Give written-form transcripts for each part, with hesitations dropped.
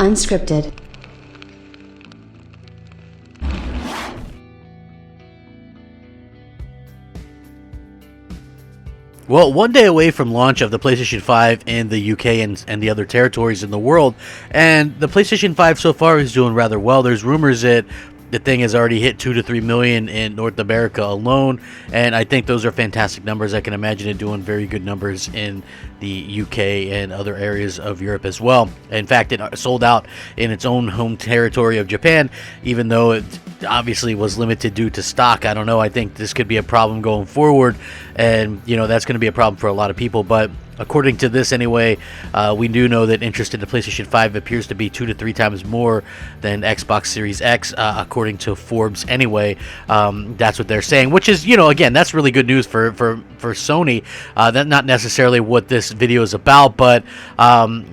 Unscripted. Well, one day away from launch of the PlayStation 5 in the UK and the other territories in the world, and the PlayStation 5 so far is doing rather well. There's rumors that the thing has already hit 2 to 3 million in North America alone, and I think those are fantastic numbers. I can imagine it doing very good numbers in the UK and other areas of Europe as well. In fact, it sold out in its own home territory of Japan, even though it obviously was limited due to stock. I don't know. I think this could be a problem going forward, and that's going to be a problem for a lot of people. But according to this anyway, we do know that interest in the PlayStation 5 appears to be 2 to 3 times more than Xbox Series X, according to Forbes anyway. That's what they're saying, which is, again, that's really good news for Sony. That's not necessarily what this video is about, but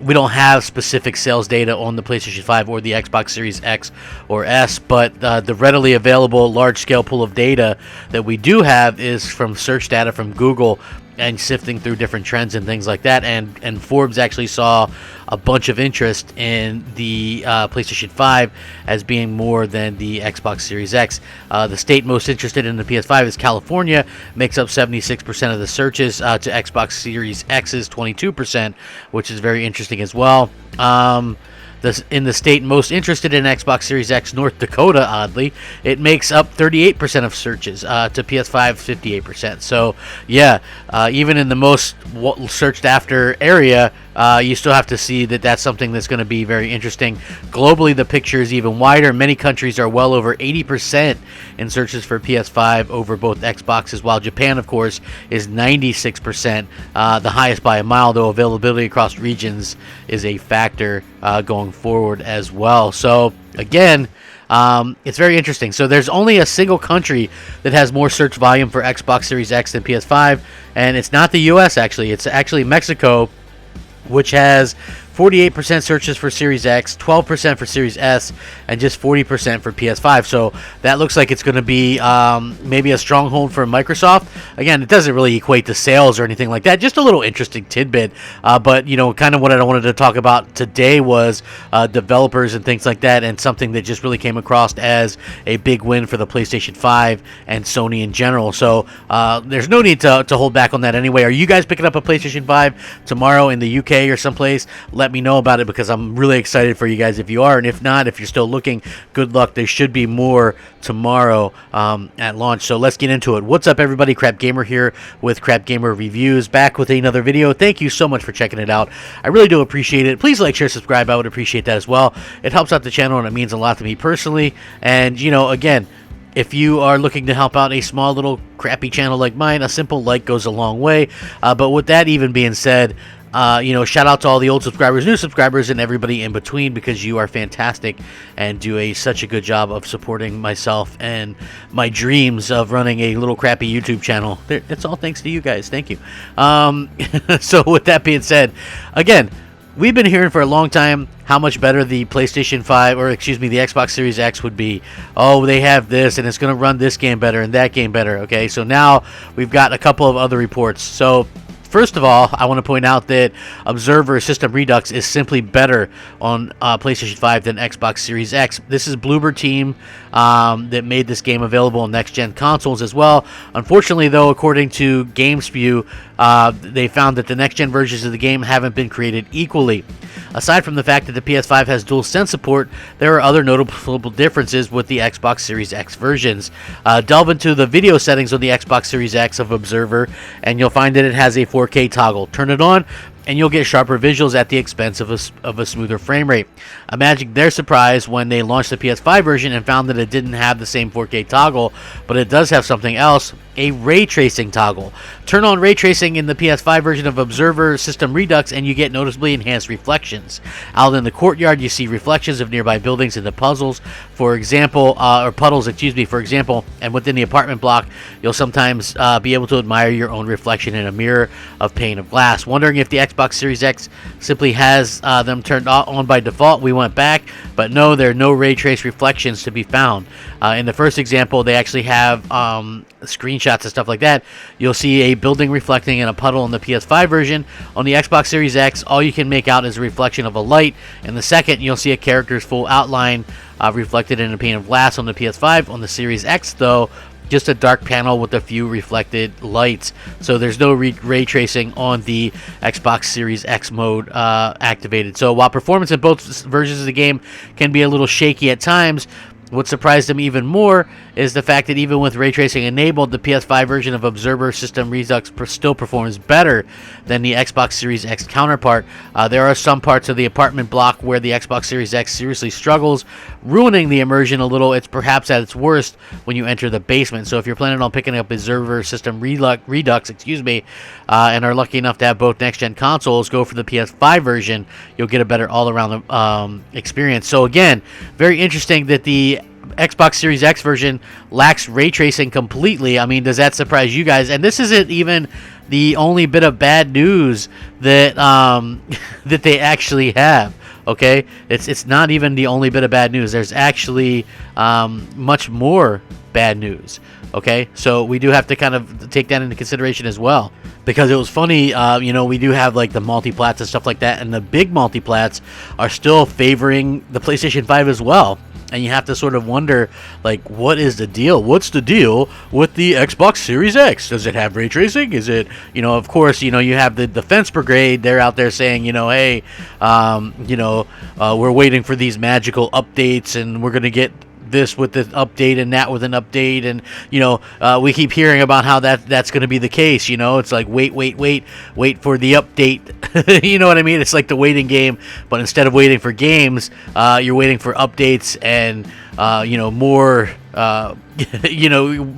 we don't have specific sales data on the PlayStation 5 or the Xbox Series X or S, but the readily available large-scale pool of data that we do have is from search data from Google and sifting through different trends and things like that, and Forbes actually saw a bunch of interest in the PlayStation 5 as being more than the Xbox Series X. The state most interested in the PS5 is California, makes up 76% of the searches, to Xbox Series X's 22%, which is very interesting as well. In the state most interested in Xbox Series X, North Dakota, oddly, it makes up 38% of searches, to PS5 58%. So, yeah, even in the most searched after area, you still have to see that that's something that's going to be very interesting. Globally, the picture is even wider. Many countries are well over 80% in searches for PS5 over both Xboxes, while Japan, of course, is 96%, the highest by a mile, though availability across regions is a factor going forward as well. So, again, it's very interesting. So there's only a single country that has more search volume for Xbox Series X than PS5, and it's not the US, actually. It's actually Mexico, which has 48% searches for Series X, 12% for Series S, and just 40% for PS5. So that looks like it's going to be maybe a stronghold for Microsoft. Again, it doesn't really equate to sales or anything like that. Just a little interesting tidbit. But, kind of what I wanted to talk about today was developers and things like that, and something that just really came across as a big win for the PlayStation 5 and Sony in general. So there's no need to hold back on that anyway. Are you guys picking up a PlayStation 5 tomorrow in the UK or someplace? Let me know about it, because I'm really excited for you guys if you are, and if not, if you're still looking, good luck. There should be more tomorrow at launch. So let's get into it. What's up, everybody? Crapgamer here with Crapgamer Reviews, back with another video. Thank you so much for checking it out. I really do appreciate it. Please like, share, subscribe. I would appreciate that as well. It helps out the channel, and it means a lot to me personally. And again, if you are looking to help out a small little crappy channel like mine, a simple like goes a long way. But with that even being said, shout out to all the old subscribers, new subscribers, and everybody in between, because you are fantastic and do such a good job of supporting myself and my dreams of running a little crappy YouTube channel. It's all thanks to you guys. Thank you. So with that being said, again, we've been hearing for a long time how much better the PlayStation 5, or excuse me, the Xbox Series X would be. Oh, they have this, and it's going to run this game better and that game better. Okay, so now we've got a couple of other reports. So first of all, I want to point out that Observer System Redux is simply better on PlayStation 5 than Xbox Series X. This is Bloober Team that made this game available on next-gen consoles as well. Unfortunately, though, according to GameSpew, they found that the next-gen versions of the game haven't been created equally. Aside from the fact that the PS5 has DualSense support, there are other notable differences with the Xbox Series X versions. Delve into the video settings on the Xbox Series X of Observer, and you'll find that it has a 4K toggle. Turn it on, and you'll get sharper visuals at the expense of a smoother frame rate. Imagine their surprise when they launched the PS5 version and found that it didn't have the same 4K toggle, but it does have something else, a ray tracing toggle. Turn on ray tracing in the PS5 version of Observer System Redux, and you get noticeably enhanced reflections. Out in the courtyard, you see reflections of nearby buildings and the puzzles, for example, or puddles, excuse me, for example, and within the apartment block, you'll sometimes be able to admire your own reflection in a mirror of pane of glass. Wondering if the Xbox Xbox Series X simply has them turned on by default. We went back, but no, there are no ray trace reflections to be found. In the first example, they actually have screenshots and stuff like that. You'll see a building reflecting in a puddle in the PS5 version. On the Xbox Series X, all you can make out is a reflection of a light. In the second, you'll see a character's full outline reflected in a pane of glass on the PS5. On the Series X, though, just a dark panel with a few reflected lights. So there's no ray tracing on the Xbox Series X mode activated. So while performance in both versions of the game can be a little shaky at times, what surprised them even more is the fact that even with ray tracing enabled, the PS5 version of Observer System Redux still performs better than the Xbox Series X counterpart. There are some parts of the apartment block where the Xbox Series X seriously struggles, ruining the immersion a little. It's perhaps at its worst when you enter the basement. So if you're planning on picking up Observer System Redux, and are lucky enough to have both next-gen consoles, go for the PS5 version. You'll get a better all-around experience. So again, very interesting that the Xbox Series X version lacks ray tracing completely. I mean, does that surprise you guys? And this isn't even the only bit of bad news that that they actually have. Okay, it's not even the only bit of bad news. There's actually much more bad news. Okay, so we do have to kind of take that into consideration as well, because it was funny. We do have like the multiplats and stuff like that, and the big multiplats are still favoring the PlayStation 5 as well. And you have to sort of wonder, like, what is the deal? What's the deal with the Xbox Series X? Does it have ray tracing? Is it, of course, you have the Defense Brigade. They're out there saying, hey, we're waiting for these magical updates, and we're going to get this with an update and that with an update, and we keep hearing about how that's going to be the case. It's like wait for the update. You know what I mean? It's like the waiting game, but instead of waiting for games, you're waiting for updates and more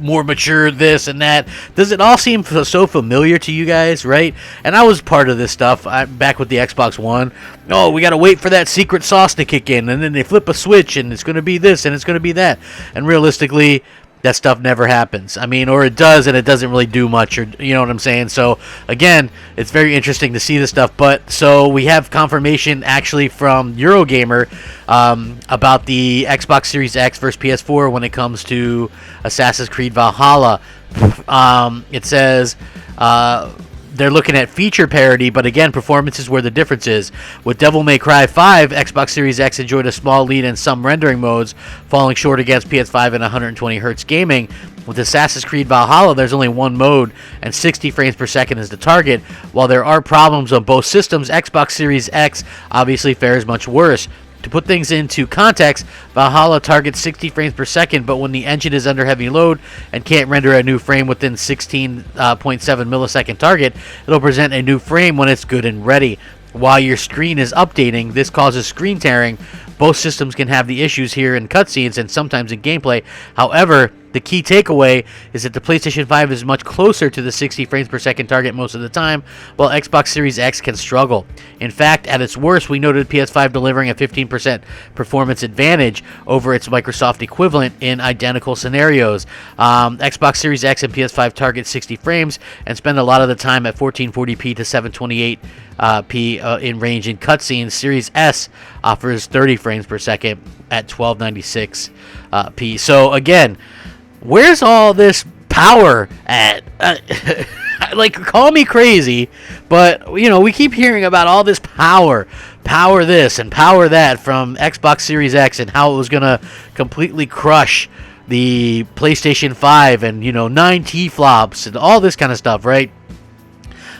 more mature this and that. Does it all seem so familiar to you guys, right? And I was part of this stuff back with the Xbox One. Oh, we got to wait for that secret sauce to kick in, and then they flip a switch, and it's going to be this, and it's going to be that. And realistically, that stuff never happens. I mean, or it does, and it doesn't really do much, or you know what I'm saying? So, again, it's very interesting to see this stuff. But, so, we have confirmation, actually, from Eurogamer about the Xbox Series X versus PS4 when it comes to Assassin's Creed Valhalla. It says they're looking at feature parity, but again, performance is where the difference is. With Devil May Cry 5, Xbox Series X enjoyed a small lead in some rendering modes, falling short against PS5 and 120Hz gaming. With Assassin's Creed Valhalla, there's only one mode, and 60 frames per second is the target. While there are problems on both systems, Xbox Series X obviously fares much worse. To put things into context, Valhalla targets 60 frames per second, but when the engine is under heavy load and can't render a new frame within 16.7 millisecond target, it'll present a new frame when it's good and ready. While your screen is updating, this causes screen tearing. Both systems can have the issues here in cutscenes and sometimes in gameplay. However, the key takeaway is that the PlayStation 5 is much closer to the 60 frames per second target most of the time, while Xbox Series X can struggle. In fact, at its worst, we noted PS5 delivering a 15% performance advantage over its Microsoft equivalent in identical scenarios. Xbox Series X and PS5 target 60 frames and spend a lot of the time at 1440p to 720p in range in cutscenes. Series S offers 30 frames per second at 1296p. So again, where's all this power at? Like, call me crazy, but we keep hearing about all this power this and power that from Xbox Series X, and how it was gonna completely crush the PlayStation 5 and 9 T-flops and all this kind of stuff, right?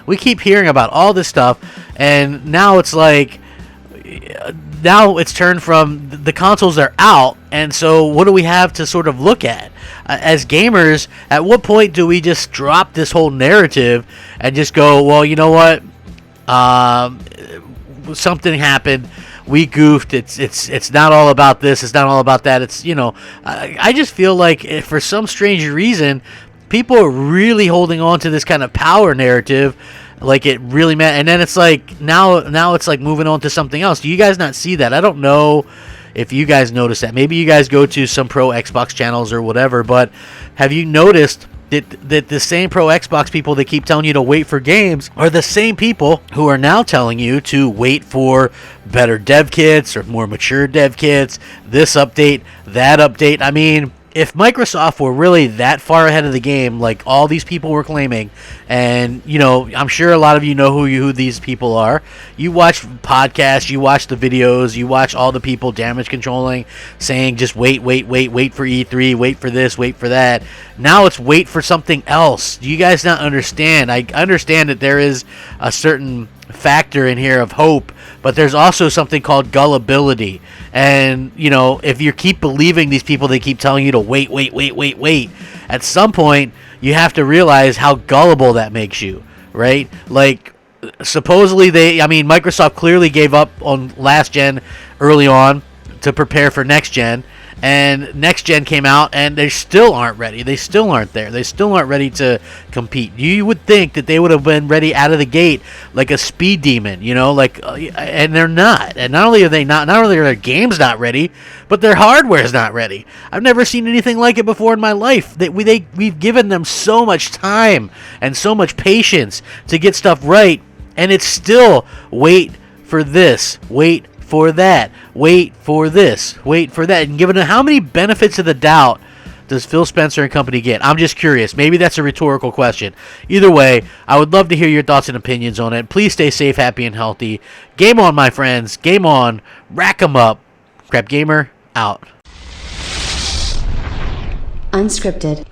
We keep hearing about all this stuff, and now it's like, now it's turned from the consoles are out, and so what do we have to sort of look at? As gamers, at what point do we just drop this whole narrative and just go, well, you know what? Something happened. We goofed. It's not all about this. It's not all about that. It's, I just feel like for some strange reason, people are really holding on to this kind of power narrative. Like, it really matters. And then it's like, now it's like moving on to something else. Do you guys not see that? I don't know if you guys notice that. Maybe you guys go to some pro Xbox channels or whatever, but have you noticed that the same pro Xbox people that keep telling you to wait for games are the same people who are now telling you to wait for better dev kits or more mature dev kits, this update, that update. I mean, if Microsoft were really that far ahead of the game, like all these people were claiming, and, you know, I'm sure a lot of you know who these people are. You watch podcasts, you watch the videos, you watch all the people damage controlling, saying just wait for E3, wait for this, wait for that. Now it's wait for something else. Do you guys not understand? I understand that there is a certain factor in here of hope, but there's also something called gullibility. And, you know, if you keep believing these people, they keep telling you to wait, at some point you have to realize how gullible that makes you, right? Like, supposedly Microsoft clearly gave up on last gen early on to prepare for next gen, and next gen came out and they still aren't ready. They still aren't there. They still aren't ready to compete. You would think that they would have been ready out of the gate like a speed demon, you know, like, and they're not. And not only are their games not ready, but their hardware is not ready. I've never seen anything like it before in my life. We've given them so much time and so much patience to get stuff right, and it's still wait for this, wait for that, wait for this, wait for that. And given how many benefits of the doubt does Phil Spencer and company get? I'm just curious. Maybe that's a rhetorical question. Either way, I would love to hear your thoughts and opinions on it. Please stay safe, happy, and healthy. Game on, my friends. Game on. Rack 'em up. Crapgamer out. Unscripted.